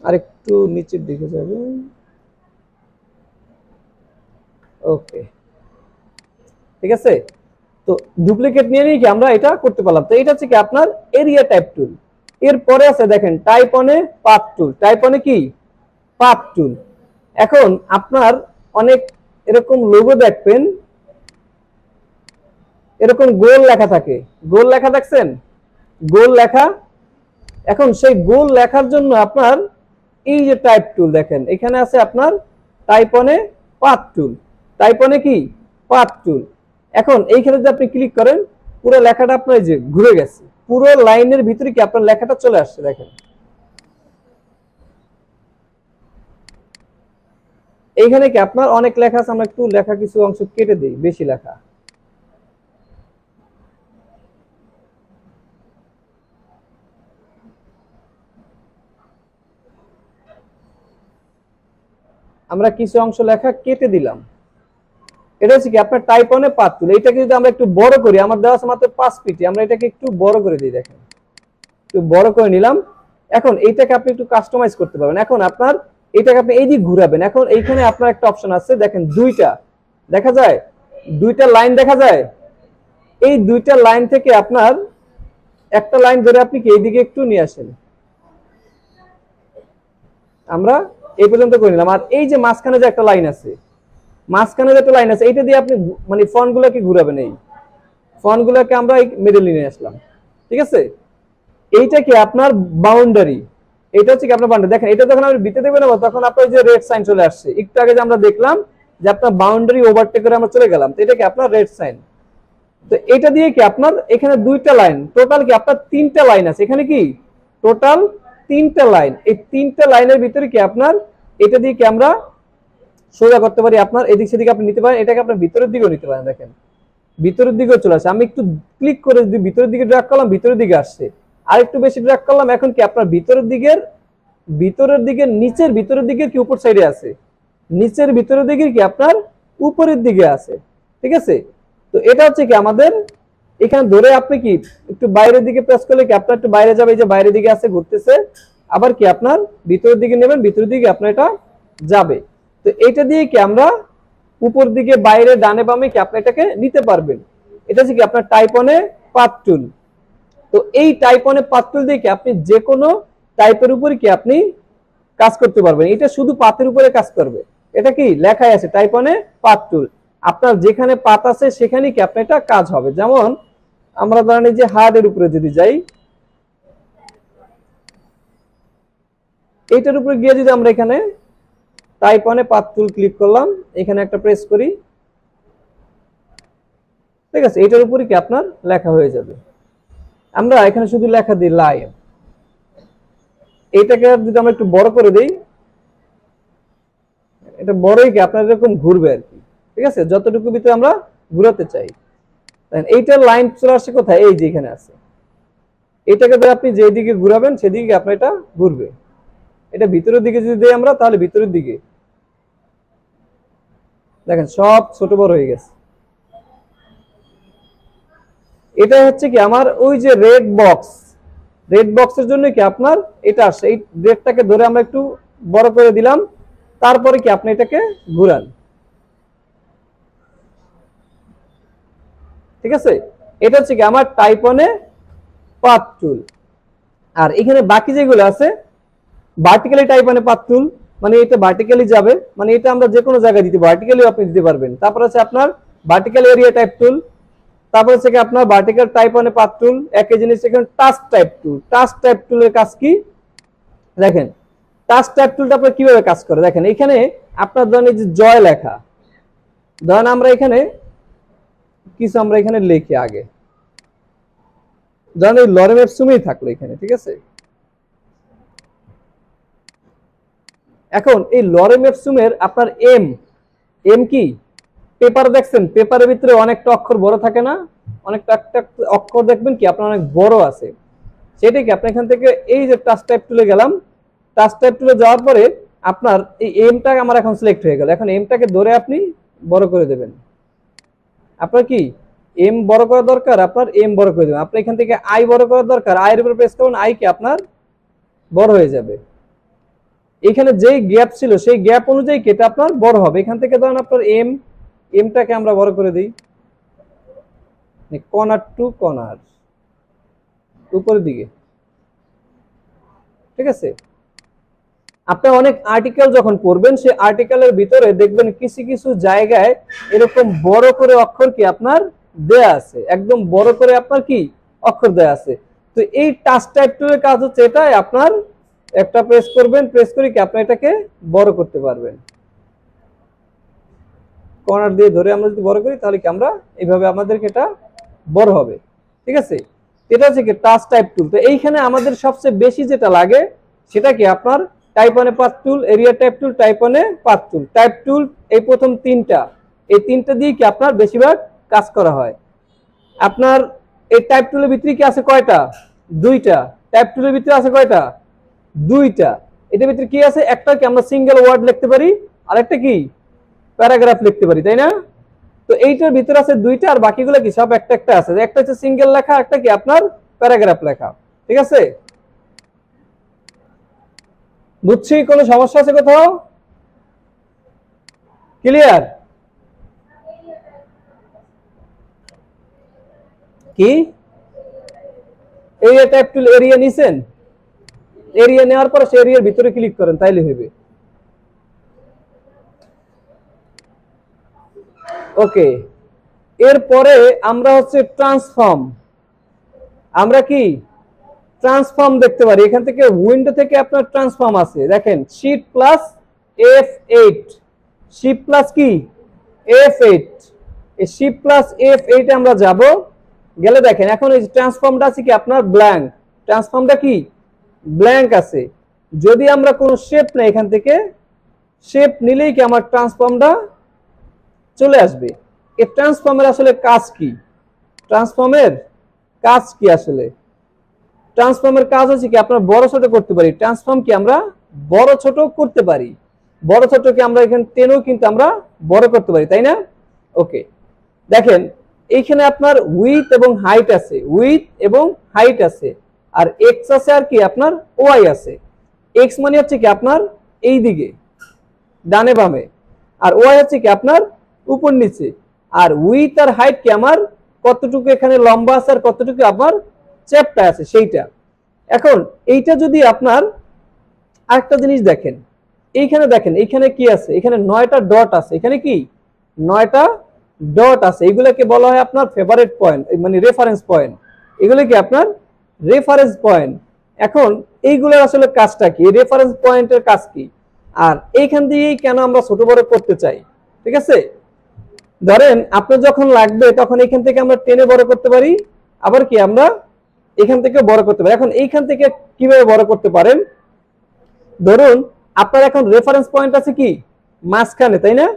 আরেকটু নিচের দিকে যাবে, ওকে, ঠিক আছে। তো ডুপ্লিকেট নিয়ে নিয়ে কি আমরা এটা করতে পারলাম। তো এটা হচ্ছে কি আপনার এরিয়া টাইপ টুল। এরপরে আছে দেখেন টাইপ অনে পাথ টুল, টাইপ অনে কি পাথ টুল। এখন আপনার অনেক এরকম লোগো দেখবেন, এরকম গোল লেখা থাকে, গোল লেখা দেখছেন, গোল লেখা। এখন সেই গোল লেখার জন্য আপনার এই যে টাইপ টুল দেখেন এখানে আছে আপনার টাইপ অনে পাথ টুল, টাইপ অনে কি পাথ টুল। এখন এইখানে যদি আপনি ক্লিক করেন পুরো লেখাটা আপনার যে ঘুরে গেছে, পুরো লাইনের ভিতরে কি আপনার লেখাটা চলে আসছে দেখেন। এইখানে কি আপনার অনেক লেখা আছে, আমরা একটু লেখা কিছু অংশ কেটে দিই, বেশি লেখা। আমরা কিছু অংশ লেখা কেটে দিলাম, এটা হচ্ছে কি আপনার টাইপ অনে পাথ টুল। এটাকে যদি আমরা একটু বড় করি, আমার দেওয়া আছে মাত্র 5 পিটি, আমরা এটাকে একটু বড় করে দিই, দেখেন একটু বড় করে নিলাম। এখন এইটাকে আপনি একটু কাস্টমাইজ করতে পারবেন। এখন আপনার এটাকে আপনি এই দিক ঘুরাবেন, এখন এইখানে আপনার একটা অপশন আছে দেখেন, দুইটা দেখা যায়, দুইটা লাইন দেখা যায়। এই দুইটা লাইন থেকে আপনার একটা লাইন ধরে আপনি কি এইদিকে একটু নিয়ে আসেন, আমরা এই পর্যন্ত করে নিলাম। আর এই যে মাঝখানে যে একটা লাইন আছে, মাঝখানে যে একটা লাইন আছে, এইটা দিয়ে আপনি মানে ফন্ট গুলোকে ঘুরাবেন, এই ফন্ট গুলোকে আমরা এই মিডল নিয়ে আসলাম, ঠিক আছে। এইটা কি আপনার বাউন্ডারি, এটা হচ্ছে কি আপনার বাউন্ডারি। দেখেন এটা যখন আপনি বিতে দেবেন তখন আপনার যে রেড সাইন চলে আসছে, একটু আগে যে আমরা দেখলাম যে আপনার বাউন্ডারি ওভারটেক করে আমরা চলে গেলাম, তো এটা কি আপনার রেড সাইন। তো এটা দিয়ে কি আপনার এখানে দুইটা লাইন, টোটাল কি আপনার তিনটা লাইন আছে, এখানে কি টোটাল তিনটা লাইন। এই তিনটা লাইনের ভিতরে কি আপনার এটা দিয়ে কি আমরা সোজা করতে পারি, আপনার এদিক সেদিকে আপনি নিতে পারেন, এটাকে আপনার ভিতরের দিকেও নিতে পারেন। দেখেন ভিতরের দিকেও চলে আসে, আমি একটু ক্লিক করে যদি ভিতরের দিকে ড্র্যাগ করলাম ভিতরের দিকে আসছে, আর একটু বেশি ড্র্যাগ করলাম, এখন কি আপনার ভিতরের দিকে নিচের ভিতরের দিকে কি উপর সাইডে আছে, নিচের ভিতরের দিকে কি আপনার উপরের দিকে আছে, ঠিক আছে। তো এটা হচ্ছে কি আমাদের এখানে ধরে আপনি কি একটু বাইরের দিকে প্রেস করলে কি আপনার একটু বাইরে যাবে, এই যে বাইরের দিকে আছে ঘুরতেছে, আবার কি আপনার ভিতরের দিকে নেবেন, ভিতরের দিকে আপনার এটা যাবে। তো এটা দিয়ে কি আমরা উপর দিকে বাইরে ডানে বামে কি আপনি এটাকে নিতে পারবেন। এটা হচ্ছে কি আপনার টাইপ অনে পাথ টুল। তো এই টাইপ অনে পাথ টুল দিয়ে কি আপনি যে কোনো টাইপের উপরে কি আপনি কাজ করতে পারবেন, এটা শুধু পাথের উপরে কাজ করবে। এটা কি লেখাই আছে টাইপ অনে পাথ টুল। আপনার যেখানে পাত আছে সেখানেই কি আপনার এটা কাজ হবে। যেমন আমরা ধরেন এই যে হার্ডের উপরে যদি যাই, এইটার উপরে গিয়ে যদি আমরা এখানে টাইপ অনে পাথ টুল ক্লিক করলাম, এখানে একটা প্রেস করি, ঠিক আছে, এটার উপরে কি আপনার লেখা হয়ে যাবে। আমরা এখানে শুধু লেখা দিই লাইন, এইটাকে যদি আমরা একটু বড় করে দিই, এটা বড়ই কি আপনার এরকম ঘুরবে আর কি, ঠিক আছে, যতটুকু ভিতরে আমরা ঘুরাতে চাই। এইটার লাইন চলে আসছে কোথায়, এই যে এখানে আছে, এটাকে ধরে আপনি যেদিকে ঘুরাবেন সেদিকে আপনার এটা ঘুরবে। এটা ভিতরের দিকে যদি দেই আমরা, তাহলে ভিতরের দিকে দেখেন সব ছোট বড় হয়ে গেছে। এটা হচ্ছে কি আমার ওই যে রেড বক্সের জন্য কি আপনার এটা আসছে, এই রেডটাকে ধরে আমরা একটু বড় করে দিলাম, তারপরে কি আপনি এটাকে ঘুরান, ঠিক আছে। এটা হচ্ছে কি আমার টাইপ অনে পাথ টুল। আর এখানে বাকি যেগুলো আছে ভার্টিক্যালি টাইপ অনে পাথ টুল, মানে এটা ভার্টিক্যালি যাবে, মানে এটা আমরা যে কোনো জায়গায় দিতে, ভার্টিক্যালি আপনি দিতে পারবেন। তারপর আছে আপনার ভার্টিক্যাল এরিয়া টাইপ টুল, তারপর হচ্ছে কি আপনার ভার্টিক্যাল টাইপ অনে পাথ টুল। একই জিনিস এখানে টাচ টাইপ টুল। টাচ টাইপ টুলের কাজ কি দেখেন, টাচ টাইপ টুলটা আপনার কিভাবে কাজ করে দেখেন। এখানে আপনার ধরেন এই যে জয় লেখা, ধরেন আমরা এখানে কিছু আমরা এখানে লিখি আগে, ধরেন এই লরেম এপসুমই থাকলো এখানে, ঠিক আছে। এখন এই লরেম এপসুমের আপনার এম কি পেপার দেখছেন, পেপারের ভিতরে অনেকটা অক্ষর বড় থাকে না, অনেকটা একটা অক্ষর দেখবেন কি আপনার অনেক বড় আছে, সেটা কি আপনি এখান থেকে এই যে টাচ টাইপ টুলে গেলাম, টাচ টাইপ টুলে যাওয়ার পরে আপনার এই এমটা আমার এখন সিলেক্ট হয়ে গেল। এখন এমটাকে ধরে আপনি বড় করে দেবেন। আপনার কি এম বড় করা দরকার, আপনার এম বড় করে দেবেন। আপনি এখান থেকে আই বড় করা দরকার, আই এর উপর প্রেস করুন, আই কি আপনার বড় হয়ে যাবে। এখানে যেই গ্যাপ ছিল সেই গ্যাপ অনুযায়ী কেটে আপনার বড় হবে। এখান থেকে ধরেন আপনার এমটাকে আমরা বড় করে দিই, কর্নার টু কর্নার উপরের দিকে, ঠিক আছে। আপনি অনেক আর্টিকেল যখন পড়বেন, সেই আর্টিকেলের ভিতরে দেখবেন কিছু কিছু জায়গায় এরকম বড় করে অক্ষর কি আপনার দেয়া আছে, একদম বড় করে আপনার কি অক্ষর দেয়া আছে। তো এই টাচ টাইপ টুলের কাজ হচ্ছে এটাই, আপনার একটা প্রেস করবেন, প্রেস করে কি আপনি এটাকে বড় করতে পারবেন। কর্নার দিয়ে ধরে আমরা যদি বড় করি তাহলে কি আমরা এইভাবে আমাদেরকে এটা বড় হবে, ঠিক আছে। এটা হচ্ছে কি টাচ টাইপ টুল। তো এইখানে আমাদের সবচেয়ে বেশি যেটা লাগে সেটা কি আপনার টাইপ অনে পাথ টুল, এরিয়া টাইপ টুল, টাইপ অনে পাথ টুল। টাইপ টুল এই প্রথম তিনটা, এই তিনটা দিয়ে কি আপনার বেশিরভাগ কাজ করা হয়। আপনার এই টাইপ টুলের ভিতরে কি আছে কয়টা, দুইটা। টাইপ টুলের ভিতরে আছে কয়টা, দুইটা। এটার ভিতরে কি আছে, একটা কি আমরা সিঙ্গেল ওয়ার্ড লিখতে পারি, আর একটা কি প্যারাগ্রাফ লিখতে পারি, তাই না। তো এইটার ভিতরে আছে দুইটা, আর বাকিগুলো কি সব একটা একটা আছে। একটা হচ্ছে সিঙ্গেল লেখা, একটা কি আপনার প্যারাগ্রাফ লেখা, ঠিক আছে। বুঝছি, কোনো সমস্যা আছে কোথাও, ক্লিয়ার? কি এরিয়া টাইপ টুল এরিয়া নিছেন, এরিয়া নেওয়ার পরে সেই এরিয়ার ভিতরে ক্লিক করেন, তাইলে হবে। ওকে, এরপরে আমরা হচ্ছে ট্রান্সফর্ম। আমরা কি ট্রান্সফর্ম দেখতে পারি, এখান থেকে উইন্ডো থেকে আপনার ট্রান্সফর্ম আছে, দেখেন shift plus F8, shift plus কি F8, এই শিফট প্লাস F8 আমরা যাব, গেলে দেখেন এখন এই ট্রান্সফর্মটা আছে কি আপনার ব্ল্যাঙ্ক, ট্রান্সফর্মটা কি ব্ল্যাঙ্ক আছে। যদি আমরা কোনো শেপ নেই, এখান থেকে শেপ নিলেই কি আমার ট্রান্সফর্মটা চলে আসবে। এই ট্রান্সফর্মের আসলে কাজ কি, ট্রান্সফর্মের কাজ কি আসলে, ট্রান্সফর্মের কাজ হচ্ছে কি আপনার বড় ছোট করতে পারি। ট্রান্সফর্ম কি আমরা বড় ছোট করতে পারি, বড় ছোট কি আমরা এখানে টেনও কিন্তু আমরা বড় করতে পারি, তাই না। ওকে, দেখেন এইখানে আপনার উইথ এবং হাইট আছে, উইথ এবং হাইট আছে, আর এক্স আছে আর কি আপনার ওয়াই আছে। এক্স মানে হচ্ছে কি আপনার এই দিকে ডানে বামে, আর ওয়াই হচ্ছে কি আপনার উপর নিচে, আর উইথ আর হাইট কি আমার কতটুকু এখানে লম্বা আছে আর কতটুকু আপনার চ্যাপটা আছে সেইটা। এখন এইটা যদি আপনার আরেকটা জিনিস দেখেন, এইখানে দেখেন এইখানে কি আছে, এখানে 9টা ডট আছে, এখানে কি 9টা ডট আছে, এগুলোকে বলা হয় আপনার ফেভারিট পয়েন্ট, মানে রেফারেন্স পয়েন্ট। এগুলো কি আপনার রেফারেন্স পয়েন্ট। এখন এইগুলোর আসলে কাজটা কি, রেফারেন্স পয়েন্টের কাজ কি, আর এইখান দিয়েই কেন আমরা ছোট বড় করতে চাই, ঠিক আছে? ধরেন আপনার যখন লাগবে তখন এখান থেকে আমরা টেনে বড় করতে পারি, আবার কি আমরা এখান থেকে বড় করতে পারি। এখন এইখান থেকে কিভাবে বড় করতে পারেন, ধরুন আপনার এখন রেফারেন্স পয়েন্ট আছে কি মাঝখানে, তাই না?